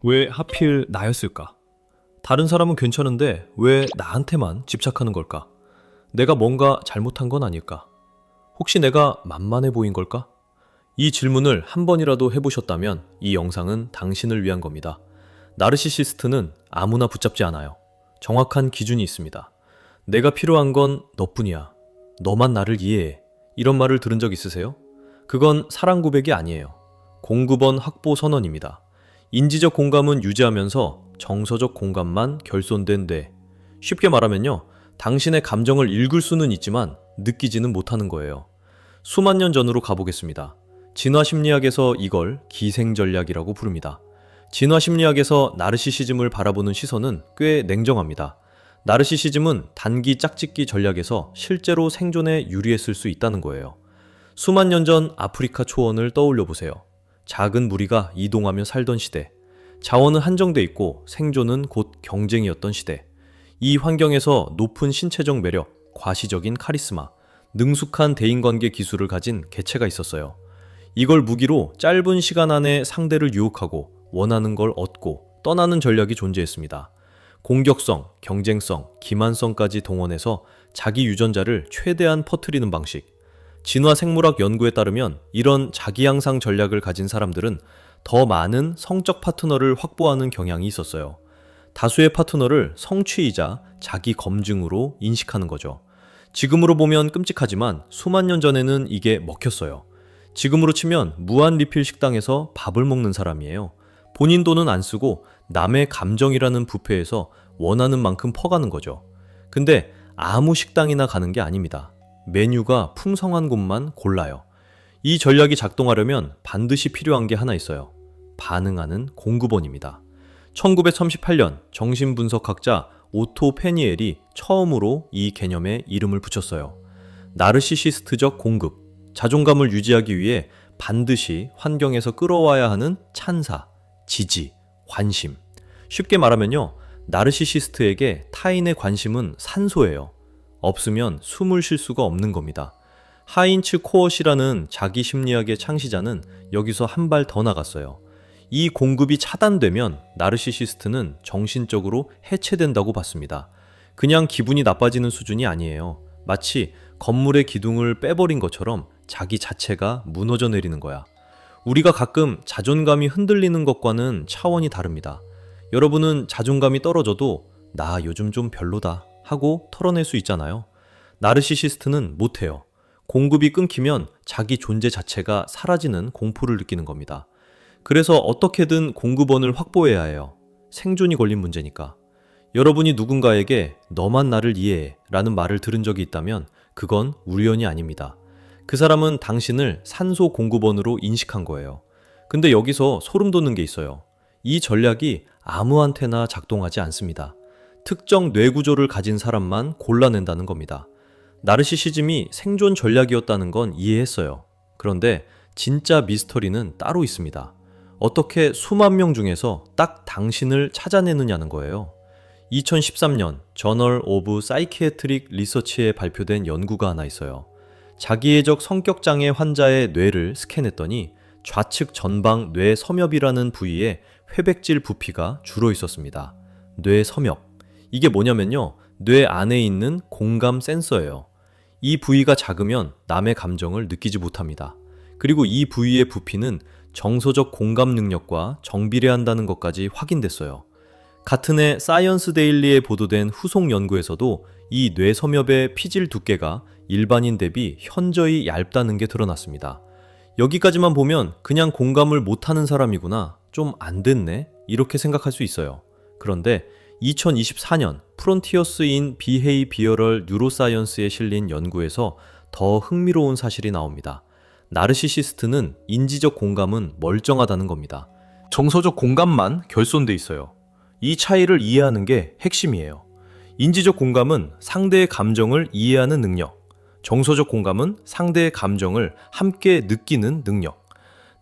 왜 하필 나였을까? 다른 사람은 괜찮은데 왜 나한테만 집착하는 걸까? 내가 뭔가 잘못한 건 아닐까? 혹시 내가 만만해 보인 걸까? 이 질문을 한 번이라도 해보셨다면 이 영상은 당신을 위한 겁니다. 나르시시스트는 아무나 붙잡지 않아요. 정확한 기준이 있습니다. 내가 필요한 건 너뿐이야. 너만 나를 이해해. 이런 말을 들은 적 있으세요? 그건 사랑 고백이 아니에요. 공급원 확보 선언입니다. 인지적 공감은 유지하면서 정서적 공감만 결손된 뇌. 쉽게 말하면요, 당신의 감정을 읽을 수는 있지만 느끼지는 못하는 거예요. 수만 년 전으로 가보겠습니다. 진화 심리학에서 이걸 기생 전략이라고 부릅니다. 진화 심리학에서 나르시시즘을 바라보는 시선은 꽤 냉정합니다. 나르시시즘은 단기 짝짓기 전략에서 실제로 생존에 유리했을 수 있다는 거예요. 수만 년 전 아프리카 초원을 떠올려 보세요. 작은 무리가 이동하며 살던 시대. 자원은 한정돼 있고 생존은 곧 경쟁이었던 시대. 이 환경에서 높은 신체적 매력, 과시적인 카리스마, 능숙한 대인관계 기술을 가진 개체가 있었어요. 이걸 무기로 짧은 시간 안에 상대를 유혹하고 원하는 걸 얻고 떠나는 전략이 존재했습니다. 공격성, 경쟁성, 기만성까지 동원해서 자기 유전자를 최대한 퍼뜨리는 방식. 진화 생물학 연구에 따르면 이런 자기 향상 전략을 가진 사람들은 더 많은 성적 파트너를 확보하는 경향이 있었어요. 다수의 파트너를 성취이자 자기 검증으로 인식하는 거죠. 지금으로 보면 끔찍하지만 수만 년 전에는 이게 먹혔어요. 지금으로 치면 무한 리필 식당에서 밥을 먹는 사람이에요. 본인 돈은 안 쓰고 남의 감정이라는 뷔페에서 원하는 만큼 퍼가는 거죠. 근데 아무 식당이나 가는 게 아닙니다. 메뉴가 풍성한 곳만 골라요. 이 전략이 작동하려면 반드시 필요한 게 하나 있어요. 반응하는 공급원입니다. 1938년 정신분석학자 오토 페니엘이 처음으로 이 개념에 이름을 붙였어요. 나르시시스트적 공급, 자존감을 유지하기 위해 반드시 환경에서 끌어와야 하는 찬사, 지지, 관심. 쉽게 말하면요, 나르시시스트에게 타인의 관심은 산소예요. 없으면 숨을 쉴 수가 없는 겁니다. 하인츠 코엇이라는 자기 심리학의 창시자는 여기서 한 발 더 나갔어요. 이 공급이 차단되면 나르시시스트는 정신적으로 해체된다고 봤습니다. 그냥 기분이 나빠지는 수준이 아니에요. 마치 건물의 기둥을 빼버린 것처럼 자기 자체가 무너져 내리는 거야. 우리가 가끔 자존감이 흔들리는 것과는 차원이 다릅니다. 여러분은 자존감이 떨어져도 나 요즘 좀 별로다 하고 털어낼 수 있잖아요. 나르시시스트는 못해요. 공급이 끊기면 자기 존재 자체가 사라지는 공포를 느끼는 겁니다. 그래서 어떻게든 공급원을 확보해야 해요. 생존이 걸린 문제니까. 여러분이 누군가에게 너만 나를 이해해 라는 말을 들은 적이 있다면 그건 우연이 아닙니다. 그 사람은 당신을 산소 공급원으로 인식한 거예요. 근데 여기서 소름 돋는 게 있어요. 이 전략이 아무한테나 작동하지 않습니다. 특정 뇌구조를 가진 사람만 골라낸다는 겁니다. 나르시시즘이 생존 전략이었다는 건 이해했어요. 그런데 진짜 미스터리는 따로 있습니다. 어떻게 수만 명 중에서 딱 당신을 찾아내느냐는 거예요. 2013년 저널 오브 사이키애트릭 리서치에 발표된 연구가 하나 있어요. 자기애적 성격장애 환자의 뇌를 스캔했더니 좌측 전방 뇌섬엽이라는 부위에 회백질 부피가 주로 있었습니다. 뇌섬엽. 이게 뭐냐면요, 뇌 안에 있는 공감 센서예요. 이 부위가 작으면 남의 감정을 느끼지 못합니다. 그리고 이 부위의 부피는 정서적 공감 능력과 정비례한다는 것까지 확인됐어요. 같은 해 사이언스 데일리에 보도된 후속 연구에서도 이 뇌섬엽의 피질 두께가 일반인 대비 현저히 얇다는 게 드러났습니다. 여기까지만 보면 그냥 공감을 못하는 사람이구나, 좀 안 됐네, 이렇게 생각할 수 있어요. 그런데 2024년 프론티어스 인 비헤이비어럴 뉴로사이언스에 실린 연구에서 더 흥미로운 사실이 나옵니다. 나르시시스트는 인지적 공감은 멀쩡하다는 겁니다. 정서적 공감만 결손돼 있어요. 이 차이를 이해하는 게 핵심이에요. 인지적 공감은 상대의 감정을 이해하는 능력, 정서적 공감은 상대의 감정을 함께 느끼는 능력.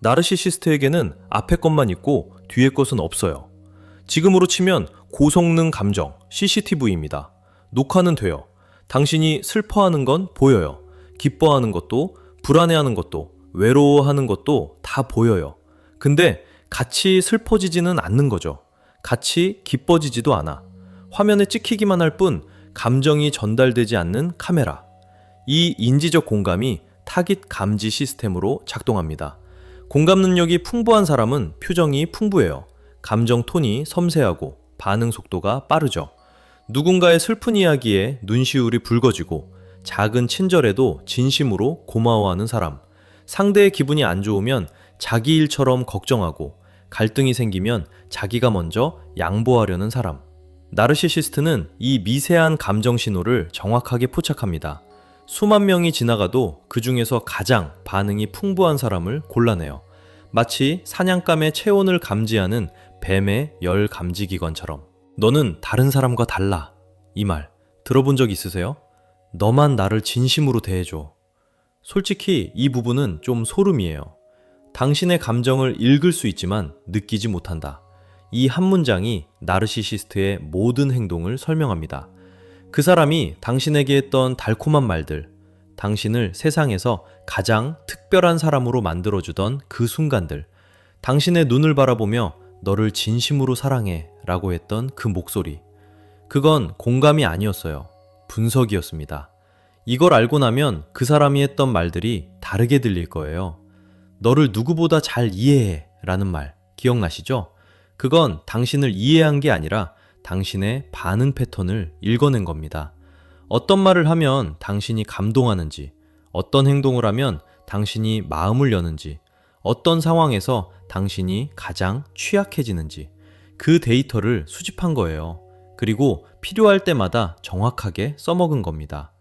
나르시시스트에게는 앞에 것만 있고 뒤에 것은 없어요. 지금으로 치면 고성능 감정, CCTV입니다. 녹화는 돼요. 당신이 슬퍼하는 건 보여요. 기뻐하는 것도, 불안해하는 것도, 외로워하는 것도 다 보여요. 근데 같이 슬퍼지지는 않는 거죠. 같이 기뻐지지도 않아. 화면에 찍히기만 할 뿐 감정이 전달되지 않는 카메라. 이 인지적 공감이 타깃 감지 시스템으로 작동합니다. 공감 능력이 풍부한 사람은 표정이 풍부해요. 감정 톤이 섬세하고 반응 속도가 빠르죠. 누군가의 슬픈 이야기에 눈시울이 붉어지고 작은 친절에도 진심으로 고마워하는 사람. 상대의 기분이 안 좋으면 자기 일처럼 걱정하고 갈등이 생기면 자기가 먼저 양보하려는 사람. 나르시시스트는 이 미세한 감정 신호를 정확하게 포착합니다. 수만 명이 지나가도 그 중에서 가장 반응이 풍부한 사람을 골라내요. 마치 사냥감의 체온을 감지하는 뱀의 열 감지기관처럼. 너는 다른 사람과 달라. 이 말 들어본 적 있으세요? 너만 나를 진심으로 대해줘. 솔직히 이 부분은 좀 소름이에요. 당신의 감정을 읽을 수 있지만 느끼지 못한다. 이 한 문장이 나르시시스트의 모든 행동을 설명합니다. 그 사람이 당신에게 했던 달콤한 말들, 당신을 세상에서 가장 특별한 사람으로 만들어주던 그 순간들, 당신의 눈을 바라보며 너를 진심으로 사랑해 라고 했던 그 목소리. 그건 공감이 아니었어요. 분석이었습니다. 이걸 알고 나면 그 사람이 했던 말들이 다르게 들릴 거예요. 너를 누구보다 잘 이해해 라는 말 기억나시죠? 그건 당신을 이해한 게 아니라 당신의 반응 패턴을 읽어낸 겁니다. 어떤 말을 하면 당신이 감동하는지, 어떤 행동을 하면 당신이 마음을 여는지, 어떤 상황에서 당신이 가장 취약해지는지 그 데이터를 수집한 거예요. 그리고 필요할 때마다 정확하게 써먹은 겁니다.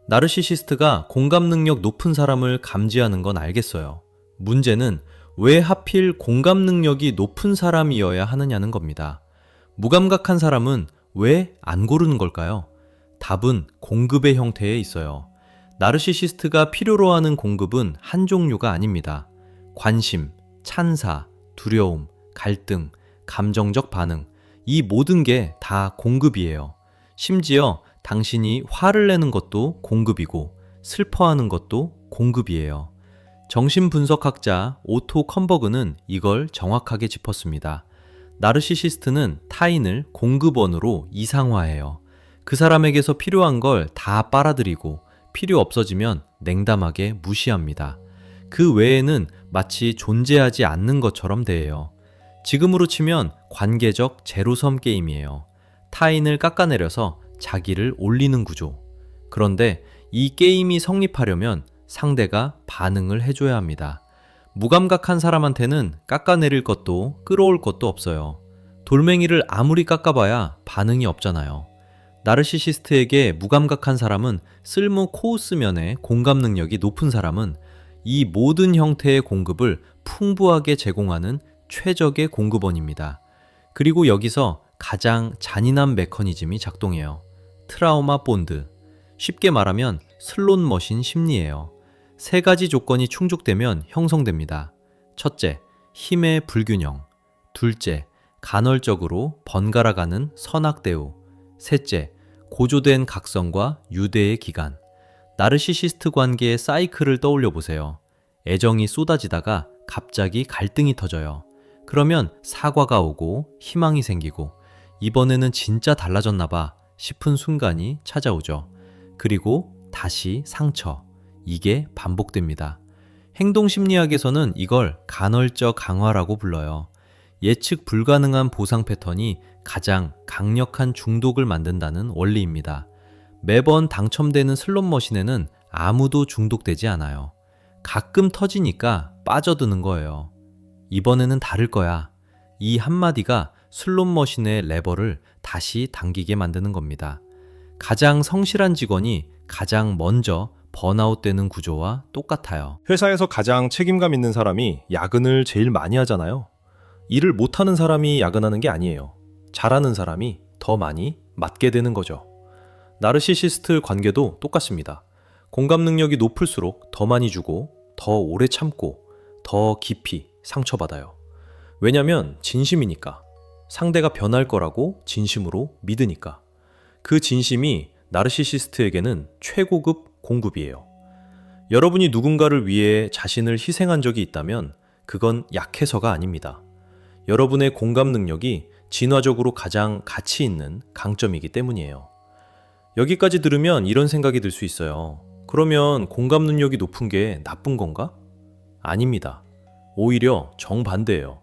나르시시스트가 공감 능력 높은 사람을 감지하는 건 알겠어요. 문제는 왜 하필 공감 능력이 높은 사람이어야 하느냐는 겁니다. 무감각한 사람은 왜 안 고르는 걸까요? 답은 공급의 형태에 있어요. 나르시시스트가 필요로 하는 공급은 한 종류가 아닙니다. 관심, 찬사, 두려움, 갈등, 감정적 반응, 이 모든 게 다 공급이에요. 심지어 당신이 화를 내는 것도 공급이고 슬퍼하는 것도 공급이에요. 정신분석학자 오토 컴버그는 이걸 정확하게 짚었습니다. 나르시시스트는 타인을 공급원으로 이상화해요. 그 사람에게서 필요한 걸 다 빨아들이고 필요 없어지면 냉담하게 무시합니다. 그 외에는 마치 존재하지 않는 것처럼 대해요. 지금으로 치면 관계적 제로섬 게임이에요. 타인을 깎아내려서 자기를 올리는 구조. 그런데 이 게임이 성립하려면 상대가 반응을 해줘야 합니다. 무감각한 사람한테는 깎아내릴 것도 끌어올 것도 없어요. 돌멩이를 아무리 깎아봐야 반응이 없잖아요. 나르시시스트에게 무감각한 사람은 쓸모 코우스면의 공감 능력이 높은 사람은 이 모든 형태의 공급을 풍부하게 제공하는 최적의 공급원입니다. 그리고 여기서 가장 잔인한 메커니즘이 작동해요. 트라우마 본드. 쉽게 말하면 슬롯머신 심리예요. 세 가지 조건이 충족되면 형성됩니다. 첫째, 힘의 불균형. 둘째, 간헐적으로 번갈아가는 선악대우. 셋째, 고조된 각성과 유대의 기간. 나르시시스트 관계의 사이클을 떠올려 보세요. 애정이 쏟아지다가 갑자기 갈등이 터져요. 그러면 사과가 오고 희망이 생기고 이번에는 진짜 달라졌나 봐 싶은 순간이 찾아오죠. 그리고 다시 상처. 이게 반복됩니다. 행동심리학에서는 이걸 간헐적 강화라고 불러요. 예측 불가능한 보상 패턴이 가장 강력한 중독을 만든다는 원리입니다. 매번 당첨되는 슬롯머신에는 아무도 중독되지 않아요. 가끔 터지니까 빠져드는 거예요. 이번에는 다를 거야. 이 한마디가 슬롯머신의 레버를 다시 당기게 만드는 겁니다. 가장 성실한 직원이 가장 먼저 번아웃되는 구조와 똑같아요. 회사에서 가장 책임감 있는 사람이 야근을 제일 많이 하잖아요. 일을 못하는 사람이 야근하는 게 아니에요. 잘하는 사람이 더 많이 맡게 되는 거죠. 나르시시스트 관계도 똑같습니다. 공감 능력이 높을수록 더 많이 주고 더 오래 참고 더 깊이 상처받아요. 왜냐면 진심이니까. 상대가 변할 거라고 진심으로 믿으니까. 그 진심이 나르시시스트에게는 최고급 공급이에요. 여러분이 누군가를 위해 자신을 희생한 적이 있다면 그건 약해서가 아닙니다. 여러분의 공감 능력이 진화적으로 가장 가치 있는 강점이기 때문이에요. 여기까지 들으면 이런 생각이 들 수 있어요. 그러면 공감 능력이 높은 게 나쁜 건가? 아닙니다. 오히려 정반대예요.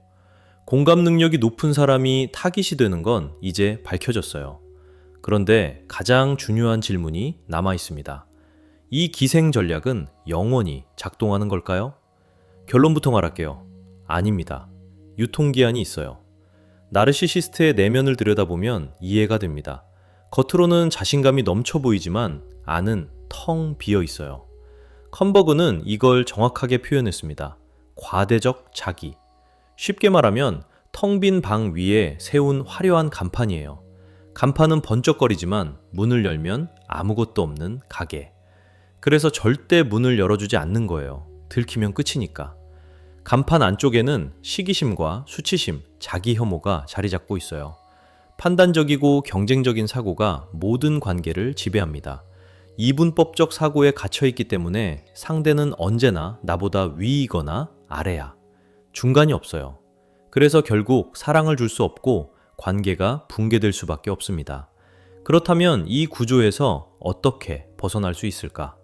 공감 능력이 높은 사람이 타깃이 되는 건 이제 밝혀졌어요. 그런데 가장 중요한 질문이 남아 있습니다. 이 기생 전략은 영원히 작동하는 걸까요? 결론부터 말할게요. 아닙니다. 유통기한이 있어요. 나르시시스트의 내면을 들여다보면 이해가 됩니다. 겉으로는 자신감이 넘쳐 보이지만 안은 텅 비어 있어요. 컨버그는 이걸 정확하게 표현했습니다. 과대적 자기. 쉽게 말하면 텅 빈 방 위에 세운 화려한 간판이에요. 간판은 번쩍거리지만 문을 열면 아무것도 없는 가게. 그래서 절대 문을 열어주지 않는 거예요. 들키면 끝이니까. 간판 안쪽에는 시기심과 수치심, 자기 혐오가 자리 잡고 있어요. 판단적이고 경쟁적인 사고가 모든 관계를 지배합니다. 이분법적 사고에 갇혀있기 때문에 상대는 언제나 나보다 위이거나 아래야. 중간이 없어요. 그래서 결국 사랑을 줄 수 없고 관계가 붕괴될 수밖에 없습니다. 그렇다면 이 구조에서 어떻게 벗어날 수 있을까?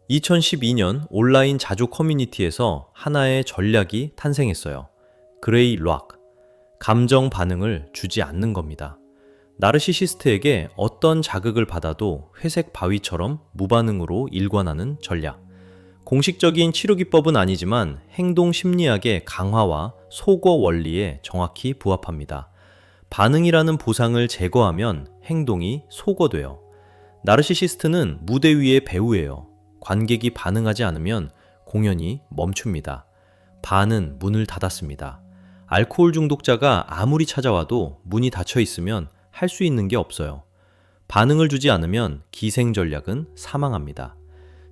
2012년 온라인 자조 커뮤니티에서 하나의 전략이 탄생했어요. 그레이 락. 감정 반응을 주지 않는 겁니다. 나르시시스트에게 어떤 자극을 받아도 회색 바위처럼 무반응으로 일관하는 전략. 공식적인 치료 기법은 아니지만 행동 심리학의 강화와 소거 원리에 정확히 부합합니다. 반응이라는 보상을 제거하면 행동이 소거돼요. 나르시시스트는 무대 위의 배우예요. 관객이 반응하지 않으면 공연이 멈춥니다. 반은 문을 닫았습니다. 알코올 중독자가 아무리 찾아와도 문이 닫혀 있으면 할 수 있는 게 없어요. 반응을 주지 않으면 기생 전략은 사망합니다.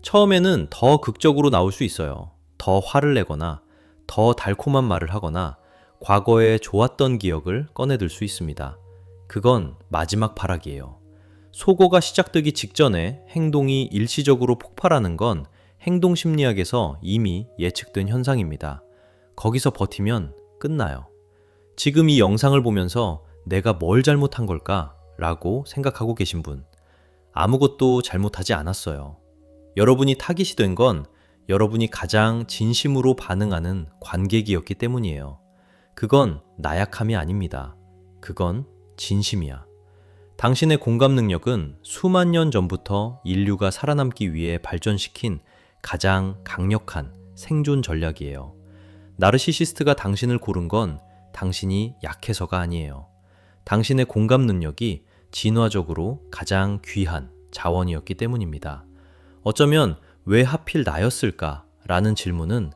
처음에는 더 극적으로 나올 수 있어요. 더 화를 내거나 더 달콤한 말을 하거나 과거에 좋았던 기억을 꺼내들 수 있습니다. 그건 마지막 발악이에요. 소거가 시작되기 직전에 행동이 일시적으로 폭발하는 건 행동 심리학에서 이미 예측된 현상입니다. 거기서 버티면 끝나요. 지금 이 영상을 보면서 내가 뭘 잘못한 걸까? 라고 생각하고 계신 분, 아무것도 잘못하지 않았어요. 여러분이 타깃이 된 건 여러분이 가장 진심으로 반응하는 관객이었기 때문이에요. 그건 나약함이 아닙니다. 그건 진심이야. 당신의 공감 능력은 수만 년 전부터 인류가 살아남기 위해 발전시킨 가장 강력한 생존 전략이에요. 나르시시스트가 당신을 고른 건 당신이 약해서가 아니에요. 당신의 공감 능력이 진화적으로 가장 귀한 자원이었기 때문입니다. 어쩌면 왜 하필 나였을까? 라는 질문은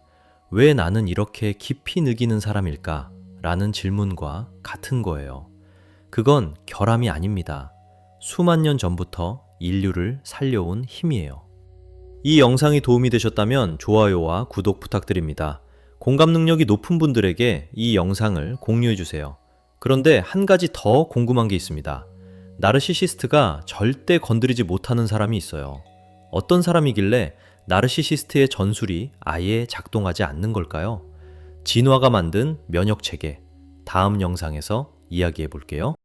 왜 나는 이렇게 깊이 느끼는 사람일까? 라는 질문과 같은 거예요. 그건 결함이 아닙니다. 수만 년 전부터 인류를 살려온 힘이에요. 이 영상이 도움이 되셨다면 좋아요와 구독 부탁드립니다. 공감 능력이 높은 분들에게 이 영상을 공유해주세요. 그런데 한 가지 더 궁금한 게 있습니다. 나르시시스트가 절대 건드리지 못하는 사람이 있어요. 어떤 사람이길래 나르시시스트의 전술이 아예 작동하지 않는 걸까요? 진화가 만든 면역체계, 다음 영상에서 이야기해 볼게요.